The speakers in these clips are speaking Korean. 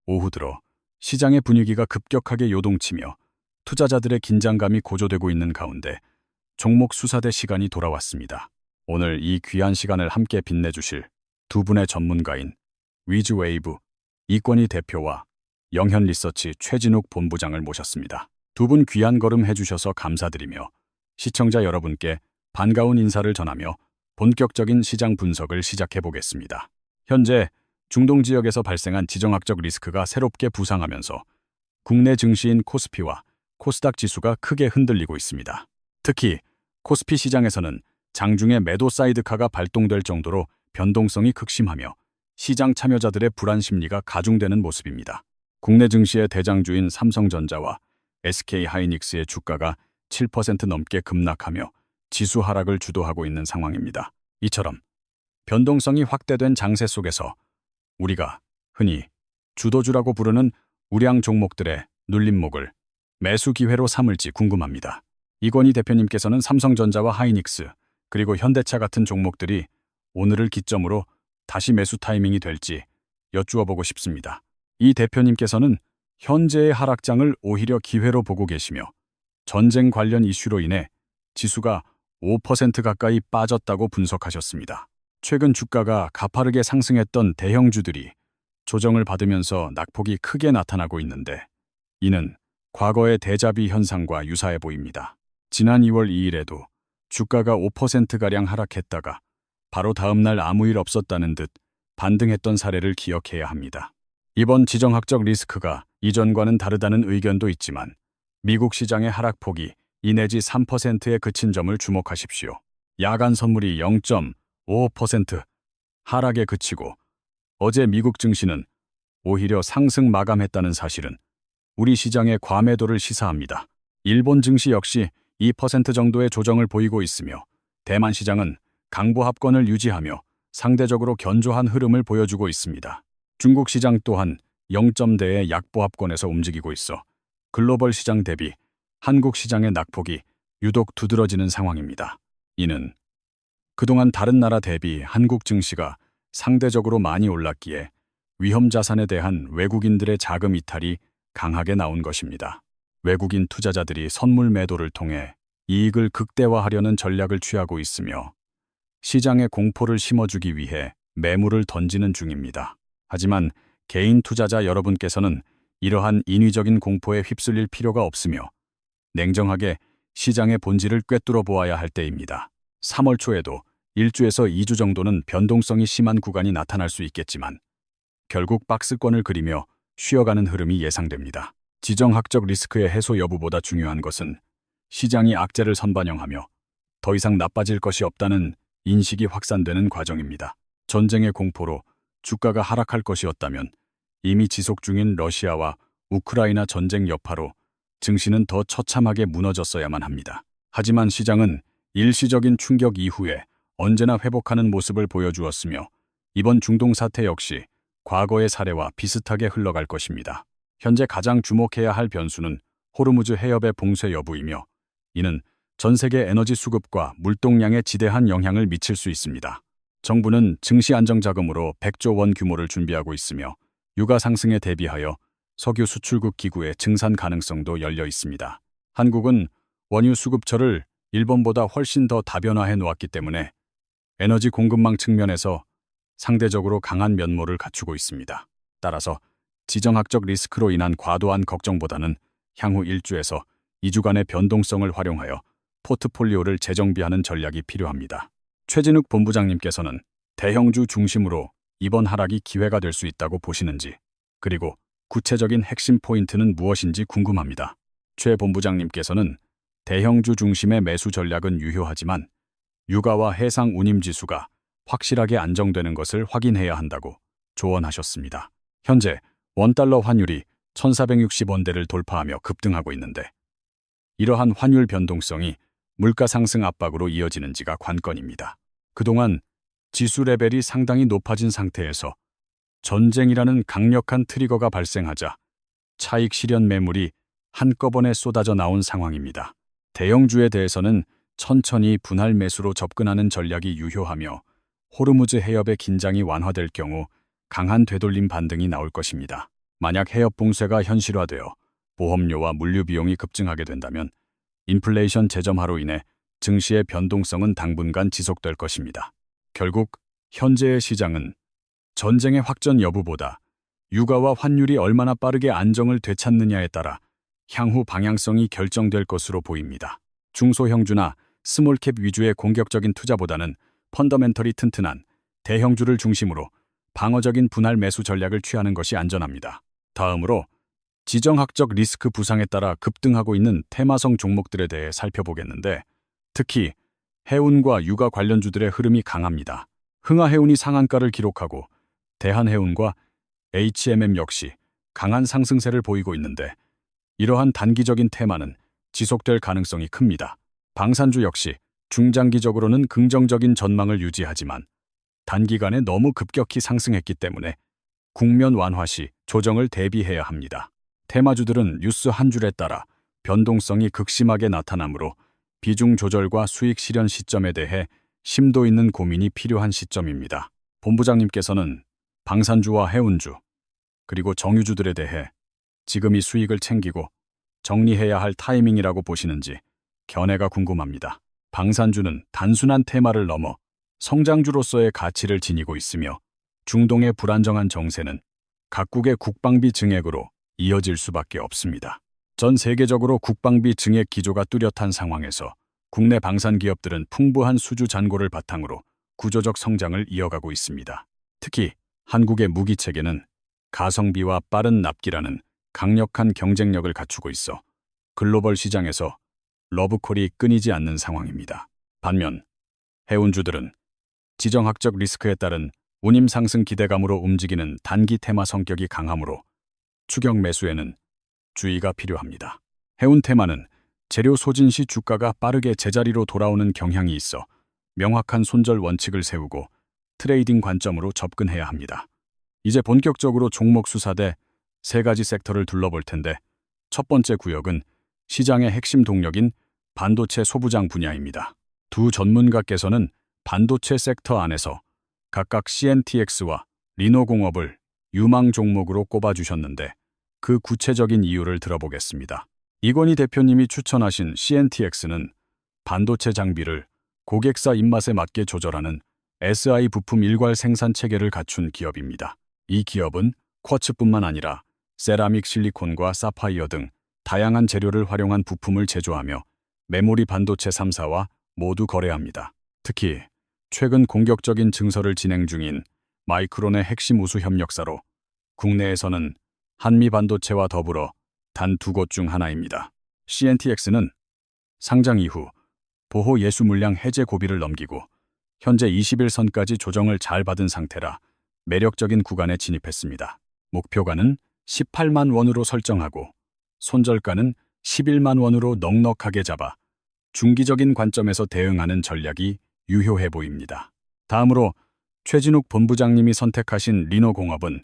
오후 들어 시장의 분위기가 급격하게 요동치며 투자자들의 긴장감이 고조되고 있는 가운데 종목 수사대 시간이 돌아왔습니다. 오늘 이 귀한 시간을 함께 빛내주실 두 분의 전문가인 위즈웨이브 이권희 대표와 영현리서치 최진욱 본부장을 모셨습니다. 두 분 귀한 걸음 해주셔서 감사드리며 시청자 여러분께 반가운 인사를 전하며 본격적인 시장 분석을 시작해 보겠습니다. 현재 중동 지역에서 발생한 지정학적 리스크가 새롭게 부상하면서 국내 증시인 코스피와 코스닥 지수가 크게 흔들리고 있습니다. 특히 코스피 시장에서는 장중에 매도 사이드카가 발동될 정도로 변동성이 극심하며 시장 참여자들의 불안 심리가 가중되는 모습입니다. 국내 증시의 대장주인 삼성전자와 SK하이닉스의 주가가 7% 넘게 급락하며 지수 하락을 주도하고 있는 상황입니다. 이처럼 변동성이 확대된 장세 속에서 우리가 흔히 주도주라고 부르는 우량 종목들의 눌림목을 매수 기회로 삼을지 궁금합니다. 이권희 대표님께서는 삼성전자와 하이닉스 그리고 현대차 같은 종목들이 오늘을 기점으로 다시 매수 타이밍이 될지 여쭈어 보고 싶습니다. 이 대표님께서는 현재의 하락장을 오히려 기회로 보고 계시며 전쟁 관련 이슈로 인해 지수가 5% 가까이 빠졌다고 분석하셨습니다. 최근 주가가 가파르게 상승했던 대형주들이 조정을 받으면서 낙폭이 크게 나타나고 있는데 이는 과거의 대자비 현상과 유사해 보입니다. 지난 2월 2일에도 주가가 5%가량 하락했다가 바로 다음 날 아무 일 없었다는 듯 반등했던 사례를 기억해야 합니다. 이번 지정학적 리스크가 이전과는 다르다는 의견도 있지만 미국 시장의 하락폭이 2 내지 3%에 그친 점을 주목하십시오. 야간 선물이 0.55% 하락에 그치고 어제 미국 증시는 오히려 상승 마감했다는 사실은 우리 시장의 과매도를 시사합니다. 일본 증시 역시 2% 정도의 조정을 보이고 있으며 대만 시장은 강보합권을 유지하며 상대적으로 견조한 흐름을 보여주고 있습니다. 중국 시장 또한 0점대의 약보합권에서 움직이고 있어 글로벌 시장 대비 한국 시장의 낙폭이 유독 두드러지는 상황입니다. 이는 그동안 다른 나라 대비 한국 증시가 상대적으로 많이 올랐기에 위험 자산에 대한 외국인들의 자금 이탈이 강하게 나온 것입니다. 외국인 투자자들이 선물 매도를 통해 이익을 극대화하려는 전략을 취하고 있으며 시장에 공포를 심어주기 위해 매물을 던지는 중입니다. 하지만 개인 투자자 여러분께서는 이러한 인위적인 공포에 휩쓸릴 필요가 없으며 냉정하게 시장의 본질을 꿰뚫어 보아야 할 때입니다. 3월 초에도 1주에서 2주 정도는 변동성이 심한 구간이 나타날 수 있겠지만 결국 박스권을 그리며 쉬어가는 흐름이 예상됩니다. 지정학적 리스크의 해소 여부보다 중요한 것은 시장이 악재를 선반영하며 더 이상 나빠질 것이 없다는 인식이 확산되는 과정입니다. 전쟁의 공포로 주가가 하락할 것이었다면 이미 지속 중인 러시아와 우크라이나 전쟁 여파로 증시는 더 처참하게 무너졌어야만 합니다. 하지만 시장은 일시적인 충격 이후에 언제나 회복하는 모습을 보여주었으며 이번 중동 사태 역시 과거의 사례와 비슷하게 흘러갈 것입니다. 현재 가장 주목해야 할 변수는 호르무즈 해협의 봉쇄 여부이며 이는 전 세계 에너지 수급과 물동량에 지대한 영향을 미칠 수 있습니다. 정부는 증시 안정자금으로 100조 원 규모를 준비하고 있으며 유가 상승에 대비하여 석유 수출국 기구의 증산 가능성도 열려 있습니다. 한국은 원유 수급처를 일본보다 훨씬 더 다변화해 놓았기 때문에 에너지 공급망 측면에서 상대적으로 강한 면모를 갖추고 있습니다. 따라서 지정학적 리스크로 인한 과도한 걱정보다는 향후 1주에서 2주간의 변동성을 활용하여 포트폴리오를 재정비하는 전략이 필요합니다. 최진욱 본부장님께서는 대형주 중심으로 이번 하락이 기회가 될 수 있다고 보시는지, 그리고 구체적인 핵심 포인트는 무엇인지 궁금합니다. 최 본부장님께서는 대형주 중심의 매수 전략은 유효하지만 유가와 해상 운임 지수가 확실하게 안정되는 것을 확인해야 한다고 조언하셨습니다. 현재 원달러 환율이 1460원대를 돌파하며 급등하고 있는데 이러한 환율 변동성이 물가 상승 압박으로 이어지는지가 관건입니다. 그동안 지수 레벨이 상당히 높아진 상태에서 전쟁이라는 강력한 트리거가 발생하자 차익 실현 매물이 한꺼번에 쏟아져 나온 상황입니다. 대형주에 대해서는 천천히 분할 매수로 접근하는 전략이 유효하며 호르무즈 해협의 긴장이 완화될 경우 강한 되돌림 반등이 나올 것입니다. 만약 해협 봉쇄가 현실화되어 보험료와 물류 비용이 급증하게 된다면 인플레이션 재점화로 인해 증시의 변동성은 당분간 지속될 것입니다. 결국 현재의 시장은 전쟁의 확전 여부보다 유가와 환율이 얼마나 빠르게 안정을 되찾느냐에 따라 향후 방향성이 결정될 것으로 보입니다. 중소형주나 스몰캡 위주의 공격적인 투자보다는 펀더멘털이 튼튼한 대형주를 중심으로 방어적인 분할 매수 전략을 취하는 것이 안전합니다. 다음으로 지정학적 리스크 부상에 따라 급등하고 있는 테마성 종목들에 대해 살펴보겠는데, 특히 해운과 유가 관련주들의 흐름이 강합니다. 흥하해운이 상한가를 기록하고 대한해운과 HMM 역시 강한 상승세를 보이고 있는데, 이러한 단기적인 테마는 지속될 가능성이 큽니다. 방산주 역시 중장기적으로는 긍정적인 전망을 유지하지만 단기간에 너무 급격히 상승했기 때문에 국면 완화 시 조정을 대비해야 합니다. 테마주들은 뉴스 한 줄에 따라 변동성이 극심하게 나타나므로 비중 조절과 수익 실현 시점에 대해 심도 있는 고민이 필요한 시점입니다. 본부장님께서는 방산주와 해운주, 그리고 정유주들에 대해 지금이 수익을 챙기고 정리해야 할 타이밍이라고 보시는지 견해가 궁금합니다. 방산주는 단순한 테마를 넘어 성장주로서의 가치를 지니고 있으며 중동의 불안정한 정세는 각국의 국방비 증액으로 이어질 수밖에 없습니다. 전 세계적으로 국방비 증액 기조가 뚜렷한 상황에서 국내 방산 기업들은 풍부한 수주 잔고를 바탕으로 구조적 성장을 이어가고 있습니다. 특히 한국의 무기 체계는 가성비와 빠른 납기라는 강력한 경쟁력을 갖추고 있어 글로벌 시장에서 러브콜이 끊이지 않는 상황입니다. 반면 해운주들은 지정학적 리스크에 따른 운임 상승 기대감으로 움직이는 단기 테마 성격이 강하므로 추격 매수에는 주의가 필요합니다. 해운 테마는 재료 소진 시 주가가 빠르게 제자리로 돌아오는 경향이 있어 명확한 손절 원칙을 세우고 트레이딩 관점으로 접근해야 합니다. 이제 본격적으로 종목 수사대 세 가지 섹터를 둘러볼 텐데, 첫 번째 구역은 시장의 핵심 동력인 반도체 소부장 분야입니다. 두 전문가께서는 반도체 섹터 안에서 각각 CNTX와 리노공업을 유망 종목으로 꼽아주셨는데, 그 구체적인 이유를 들어보겠습니다. 이건희 대표님이 추천하신 CNTX는 반도체 장비를 고객사 입맛에 맞게 조절하는 SI 부품 일괄 생산 체계를 갖춘 기업입니다. 이 기업은 쿼츠뿐만 아니라 세라믹 실리콘과 사파이어 등 다양한 재료를 활용한 부품을 제조하며 메모리 반도체 3사와 모두 거래합니다. 특히 최근 공격적인 증설을 진행 중인 마이크론의 핵심 우수 협력사로 국내에서는 한미 반도체와 더불어 단 두 곳 중 하나입니다. CNTX는 상장 이후 보호 예수 물량 해제 고비를 넘기고 현재 21선까지 조정을 잘 받은 상태라 매력적인 구간에 진입했습니다. 목표가는 18만 원으로 설정하고 손절가는 11만 원으로 넉넉하게 잡아 중기적인 관점에서 대응하는 전략이 유효해 보입니다. 다음으로 최진욱 본부장님이 선택하신 리노공업은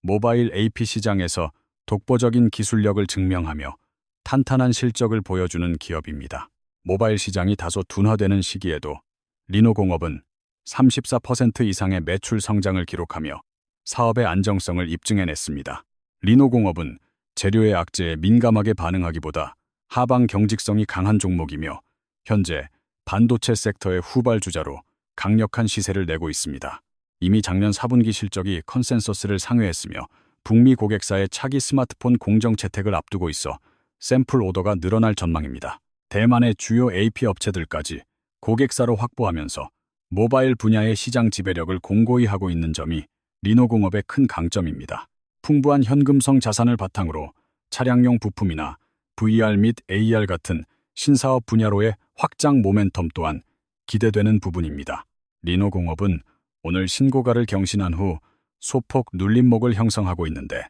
모바일 AP 시장에서 독보적인 기술력을 증명하며 탄탄한 실적을 보여주는 기업입니다. 모바일 시장이 다소 둔화되는 시기에도 리노공업은 34% 이상의 매출 성장을 기록하며 사업의 안정성을 입증해냈습니다. 리노공업은 재료의 악재에 민감하게 반응하기보다 하방 경직성이 강한 종목이며 현재 반도체 섹터의 후발주자로 강력한 시세를 내고 있습니다. 이미 작년 4분기 실적이 컨센서스를 상회했으며 북미 고객사의 차기 스마트폰 공정 채택을 앞두고 있어 샘플 오더가 늘어날 전망입니다. 대만의 주요 AP 업체들까지 고객사로 확보하면서 모바일 분야의 시장 지배력을 공고히 하고 있는 점이 리노공업의 큰 강점입니다. 풍부한 현금성 자산을 바탕으로 차량용 부품이나 VR 및 AR 같은 신사업 분야로의 확장 모멘텀 또한 기대되는 부분입니다. 리노공업은 오늘 신고가를 경신한 후 소폭 눌림목을 형성하고 있는데,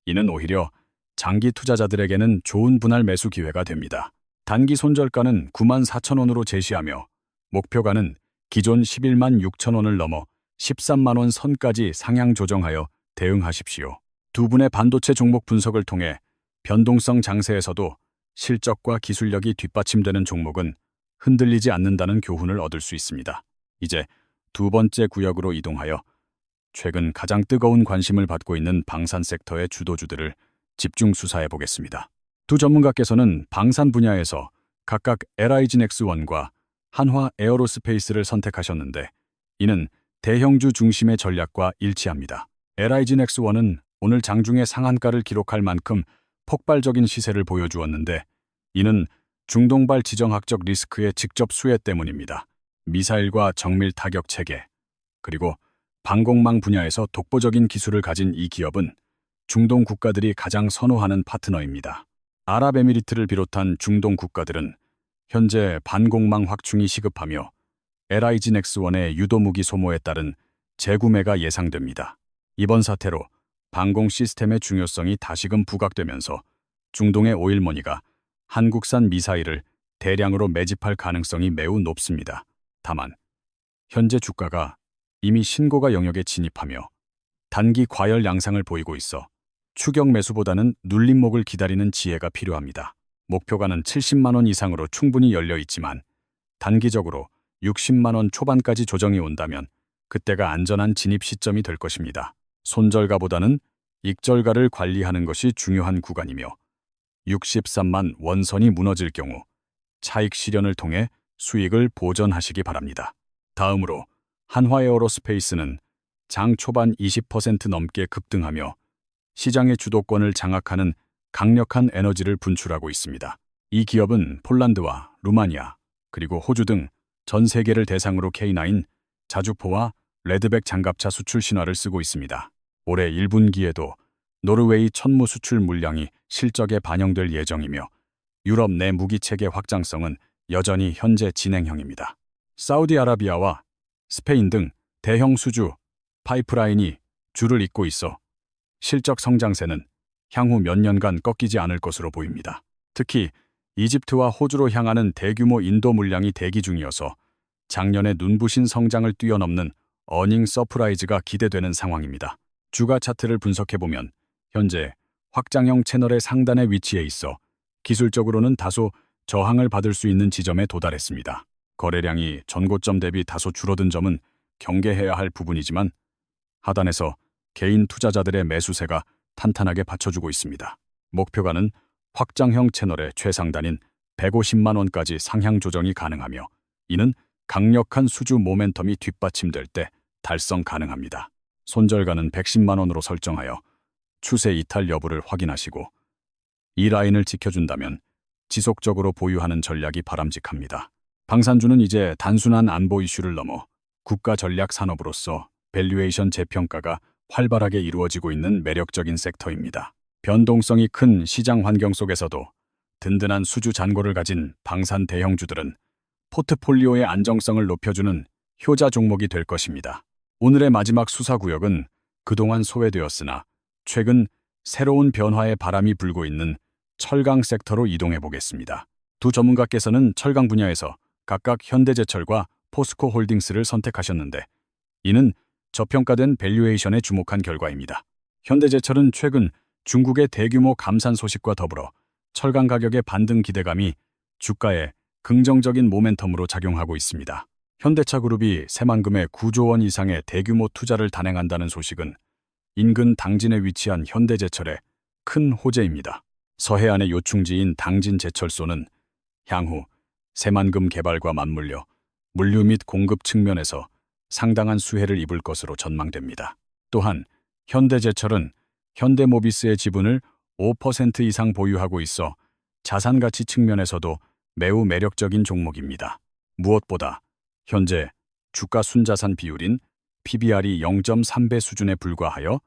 이는 오히려 장기 투자자들에게는 좋은 분할 매수 기회가 됩니다. 단기 손절가는 94,000원으로 제시하며 목표가는 기존 11만 6천원을 넘어 13만 원 선까지 상향 조정하여 대응하십시오. 두 분의 반도체 종목 분석을 통해 변동성 장세에서도 실적과 기술력이 뒷받침되는 종목은 흔들리지 않는다는 교훈을 얻을 수 있습니다. 이제 두 번째 구역으로 이동하여 최근 가장 뜨거운 관심을 받고 있는 방산 섹터의 주도주들을 집중 수사해 보겠습니다. 두 전문가께서는 방산 분야에서 각각 LIG넥스원과 한화 에어로스페이스를 선택하셨는데 이는 대형주 중심의 전략과 일치합니다. LIG넥스원은 오늘 장중에 상한가를 기록할 만큼 폭발적인 시세를 보여주었는데 이는 중동발 지정학적 리스크의 직접 수혜 때문입니다. 미사일과 정밀 타격 체계, 그리고 방공망 분야에서 독보적인 기술을 가진 이 기업은 중동 국가들이 가장 선호하는 파트너입니다. 아랍에미리트를 비롯한 중동 국가들은 현재 반공망 확충이 시급하며 LIG넥스원의 유도무기 소모에 따른 재구매가 예상됩니다. 이번 사태로 방공 시스템의 중요성이 다시금 부각되면서 중동의 오일머니가 한국산 미사일을 대량으로 매집할 가능성이 매우 높습니다. 다만 현재 주가가 이미 신고가 영역에 진입하며 단기 과열 양상을 보이고 있어 추격 매수보다는 눌림목을 기다리는 지혜가 필요합니다. 목표가는 70만 원 이상으로 충분히 열려 있지만 단기적으로 60만 원 초반까지 조정이 온다면 그때가 안전한 진입 시점이 될 것입니다. 손절가보다는 익절가를 관리하는 것이 중요한 구간이며 63만 원선이 무너질 경우 차익 실현을 통해 수익을 보전하시기 바랍니다. 다음으로 한화에어로스페이스는 장 초반 20% 넘게 급등하며 시장의 주도권을 장악하는 강력한 에너지를 분출하고 있습니다. 이 기업은 폴란드와 루마니아, 그리고 호주 등 전 세계를 대상으로 K9, 자주포와 레드백 장갑차 수출 신화를 쓰고 있습니다. 올해 1분기에도 노르웨이 천무 수출 물량이 실적에 반영될 예정이며 유럽 내 무기체계 확장성은 여전히 현재 진행형입니다. 사우디아라비아와 스페인 등 대형 수주, 파이프라인이 줄을 잇고 있어 실적 성장세는 향후 몇 년간 꺾이지 않을 것으로 보입니다. 특히 이집트와 호주로 향하는 대규모 인도 물량이 대기 중이어서 작년의 눈부신 성장을 뛰어넘는 어닝 서프라이즈가 기대되는 상황입니다. 주가 차트를 분석해보면 현재 확장형 채널의 상단에 위치해 있어 기술적으로는 다소 저항을 받을 수 있는 지점에 도달했습니다. 거래량이 전고점 대비 다소 줄어든 점은 경계해야 할 부분이지만 하단에서 개인 투자자들의 매수세가 탄탄하게 받쳐주고 있습니다. 목표가는 확장형 채널의 최상단인 150만 원까지 상향 조정이 가능하며 이는 강력한 수주 모멘텀이 뒷받침될 때 달성 가능합니다. 손절가는 110만 원으로 설정하여 추세 이탈 여부를 확인하시고 이 라인을 지켜준다면 지속적으로 보유하는 전략이 바람직합니다. 방산주는 이제 단순한 안보 이슈를 넘어 국가 전략 산업으로서 밸류에이션 재평가가 활발하게 이루어지고 있는 매력적인 섹터입니다. 변동성이 큰 시장 환경 속에서도 든든한 수주 잔고를 가진 방산 대형주들은 포트폴리오의 안정성을 높여주는 효자 종목이 될 것입니다. 오늘의 마지막 수사 구역은 그동안 소외되었으나 최근 새로운 변화의 바람이 불고 있는 철강 섹터로 이동해 보겠습니다. 두 전문가께서는 철강 분야에서 각각 현대제철과 포스코홀딩스를 선택하셨는데 이는 저평가된 밸류에이션에 주목한 결과입니다. 현대제철은 최근 중국의 대규모 감산 소식과 더불어 철강 가격의 반등 기대감이 주가에 긍정적인 모멘텀으로 작용하고 있습니다. 현대차그룹이 새만금의 9조 원 이상의 대규모 투자를 단행한다는 소식은 인근 당진에 위치한 현대제철의 큰 호재입니다. 서해안의 요충지인 당진제철소는 향후 새만금 개발과 맞물려 물류 및 공급 측면에서 상당한 수혜를 입을 것으로 전망됩니다. 또한 현대제철은 현대모비스의 지분을 5% 이상 보유하고 있어 자산가치 측면에서도 매우 매력적인 종목입니다. 무엇보다 현재 주가 순자산 비율인 PBR이 0.3배 수준에 불과하여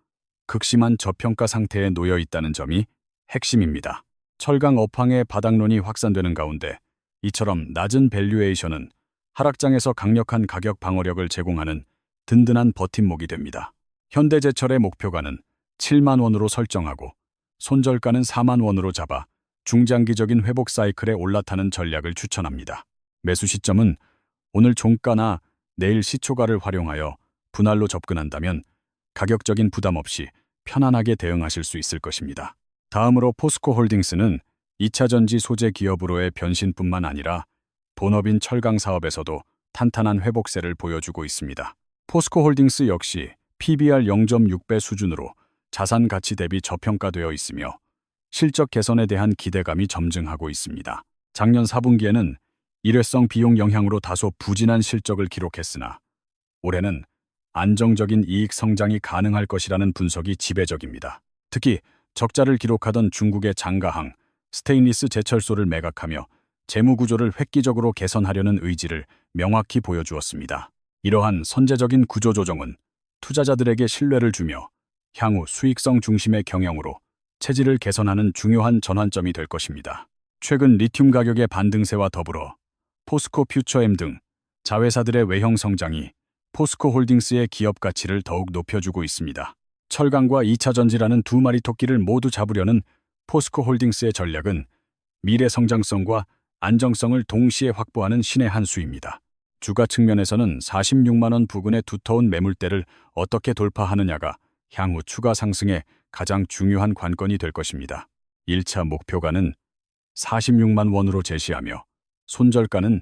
극심한 저평가 상태에 놓여 있다는 점이 핵심입니다. 철강 업황의 바닥론이 확산되는 가운데 이처럼 낮은 밸류에이션은 하락장에서 강력한 가격 방어력을 제공하는 든든한 버팀목이 됩니다. 현대제철의 목표가는 7만 원으로 설정하고 손절가는 4만 원으로 잡아 중장기적인 회복 사이클에 올라타는 전략을 추천합니다. 매수 시점은 오늘 종가나 내일 시초가를 활용하여 분할로 접근한다면 가격적인 부담 없이 편안하게 대응하실 수 있을 것입니다. 다음으로 포스코홀딩스는 2차전지 소재 기업으로의 변신뿐만 아니라 본업인 철강 사업에서도 탄탄한 회복세를 보여주고 있습니다. 포스코홀딩스 역시 PBR 0.6배 수준으로 자산 가치 대비 저평가되어 있으며 실적 개선에 대한 기대감이 점증하고 있습니다. 작년 4분기에는 일회성 비용 영향으로 다소 부진한 실적을 기록했으나 올해는 안정적인 이익 성장이 가능할 것이라는 분석이 지배적입니다. 특히 적자를 기록하던 중국의 장가항, 스테인리스 제철소를 매각하며 재무 구조를 획기적으로 개선하려는 의지를 명확히 보여주었습니다. 이러한 선제적인 구조 조정은 투자자들에게 신뢰를 주며 향후 수익성 중심의 경영으로 체질을 개선하는 중요한 전환점이 될 것입니다. 최근 리튬 가격의 반등세와 더불어 포스코 퓨처엠 등 자회사들의 외형 성장이 포스코 홀딩스의 기업 가치를 더욱 높여주고 있습니다. 철강과 2차 전지라는 두 마리 토끼를 모두 잡으려는 포스코 홀딩스의 전략은 미래 성장성과 안정성을 동시에 확보하는 신의 한 수입니다. 주가 측면에서는 46만 원 부근의 두터운 매물대를 어떻게 돌파하느냐가 향후 추가 상승의 가장 중요한 관건이 될 것입니다. 1차 목표가는 46만 원으로 제시하며 손절가는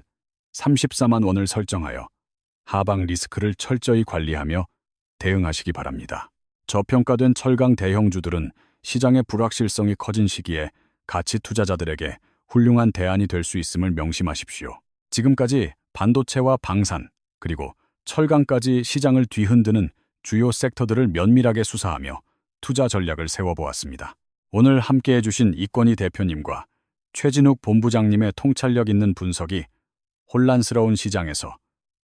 34만 원을 설정하여 하방 리스크를 철저히 관리하며 대응하시기 바랍니다. 저평가된 철강 대형주들은 시장의 불확실성이 커진 시기에 가치 투자자들에게 훌륭한 대안이 될 수 있음을 명심하십시오. 지금까지 반도체와 방산, 그리고 철강까지 시장을 뒤흔드는 주요 섹터들을 면밀하게 수사하며 투자 전략을 세워보았습니다. 오늘 함께해 주신 이권희 대표님과 최진욱 본부장님의 통찰력 있는 분석이 혼란스러운 시장에서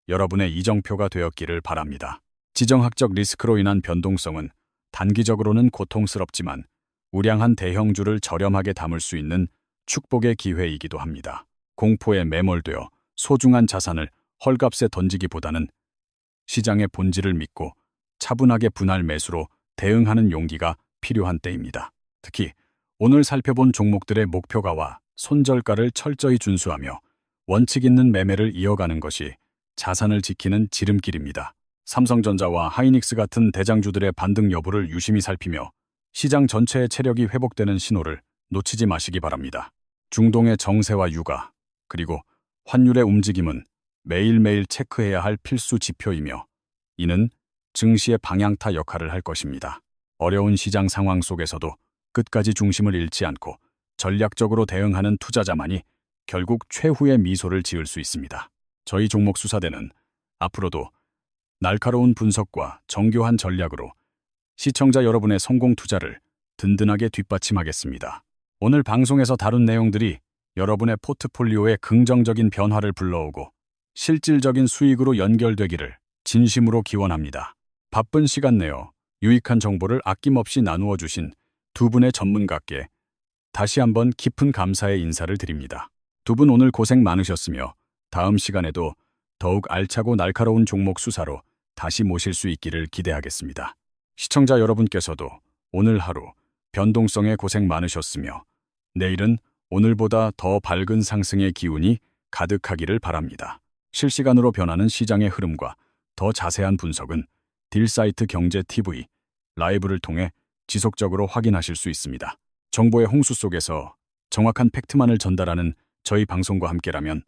여러분의 이정표가 되었기를 바랍니다. 지정학적 리스크로 인한 변동성은 단기적으로는 고통스럽지만 우량한 대형주를 저렴하게 담을 수 있는 축복의 기회이기도 합니다. 공포에 매몰되어 소중한 자산을 헐값에 던지기보다는 시장의 본질을 믿고 차분하게 분할 매수로 대응하는 용기가 필요한 때입니다. 특히 오늘 살펴본 종목들의 목표가와 손절가를 철저히 준수하며 원칙 있는 매매를 이어가는 것이 자산을 지키는 지름길입니다. 삼성전자와 하이닉스 같은 대장주들의 반등 여부를 유심히 살피며 시장 전체의 체력이 회복되는 신호를 놓치지 마시기 바랍니다. 중동의 정세와 유가, 그리고 환율의 움직임은 매일매일 체크해야 할 필수 지표이며 이는 증시의 방향타 역할을 할 것입니다. 어려운 시장 상황 속에서도 끝까지 중심을 잃지 않고 전략적으로 대응하는 투자자만이 결국 최후의 미소를 지을 수 있습니다. 저희 종목 수사대는 앞으로도 날카로운 분석과 정교한 전략으로 시청자 여러분의 성공 투자를 든든하게 뒷받침하겠습니다. 오늘 방송에서 다룬 내용들이 여러분의 포트폴리오에 긍정적인 변화를 불러오고 실질적인 수익으로 연결되기를 진심으로 기원합니다. 바쁜 시간 내어 유익한 정보를 아낌없이 나누어 주신 두 분의 전문가께 다시 한번 깊은 감사의 인사를 드립니다. 두 분 오늘 고생 많으셨으며 다음 시간에도 더욱 알차고 날카로운 종목 수사로 다시 모실 수 있기를 기대하겠습니다. 시청자 여러분께서도 오늘 하루 변동성에 고생 많으셨으며 내일은 오늘보다 더 밝은 상승의 기운이 가득하기를 바랍니다. 실시간으로 변하는 시장의 흐름과 더 자세한 분석은 딜사이트 경제TV 라이브를 통해 지속적으로 확인하실 수 있습니다. 정보의 홍수 속에서 정확한 팩트만을 전달하는 저희 방송과 함께라면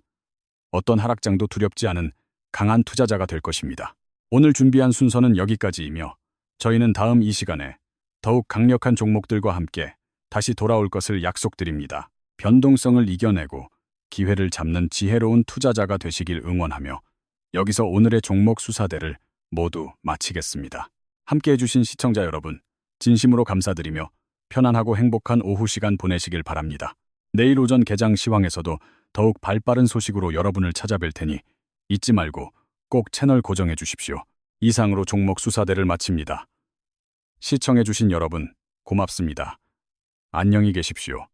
어떤 하락장도 두렵지 않은 강한 투자자가 될 것입니다. 오늘 준비한 순서는 여기까지이며 저희는 다음 이 시간에 더욱 강력한 종목들과 함께 다시 돌아올 것을 약속드립니다. 변동성을 이겨내고 기회를 잡는 지혜로운 투자자가 되시길 응원하며 여기서 오늘의 종목 수사대를 모두 마치겠습니다. 함께해 주신 시청자 여러분, 진심으로 감사드리며 편안하고 행복한 오후 시간 보내시길 바랍니다. 내일 오전 개장 시황에서도 더욱 발빠른 소식으로 여러분을 찾아뵐 테니 잊지 말고 꼭 채널 고정해 주십시오. 이상으로 종목 수사대를 마칩니다. 시청해 주신 여러분, 고맙습니다. 안녕히 계십시오.